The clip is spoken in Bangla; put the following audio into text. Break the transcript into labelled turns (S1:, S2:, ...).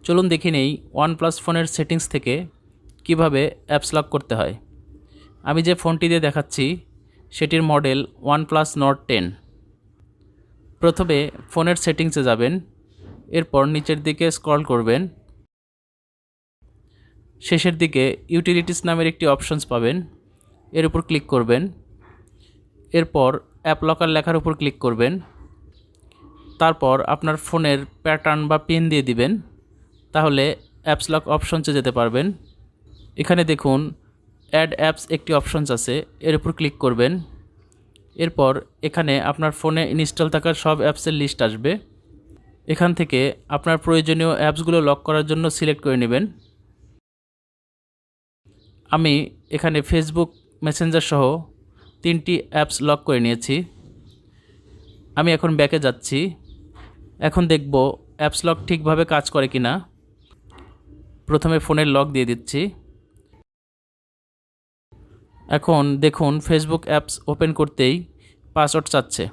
S1: চলুন দেখে নেই OnePlus ফোনের সেটিংস থেকে কিভাবে অ্যাপস লক করতে হয়। আমি যে ফোনটি দিয়ে দেখাচ্ছি সেটির মডেল OnePlus Nord 10। প্রথমে ফোনের সেটিংসে যাবেন, এরপর নিচের দিকে স্ক্রল করবেন। শেষের দিকে ইউটিলিটিস নামের একটি অপশনস পাবেন, এর উপর ক্লিক করবেন। এরপর অ্যাপ লকার লেখার উপর ক্লিক করবেন। তারপর আপনার ফোনের প্যাটার্ন বা পিন দিয়ে দিবেন, তাহলে অ্যাপস লক অপশনসে যেতে পারবেন। এখানে দেখুন অ্যাড অ্যাপস একটি অপশনস আছে, এর উপর ক্লিক করবেন। এরপর এখানে আপনার ফোনে ইনস্টল থাকা সব অ্যাপসের লিস্ট আসবে। এখান থেকে আপনার প্রয়োজনীয় অ্যাপসগুলো লক করার জন্য সিলেক্ট করে নেবেন। আমি এখানে ফেসবুক মেসেঞ্জার সহ 3টি অ্যাপস লক করে নিয়েছি। আমি এখন ব্যাকে যাচ্ছি। এখন দেখব অ্যাপস লক ঠিকভাবে কাজ করে কিনা। প্রথমে ফোনের লক দিয়ে দিচ্ছি। এখন দেখুন ফেসবুক অ্যাপস ওপেন করতেই পাসওয়ার্ড চাচ্ছে।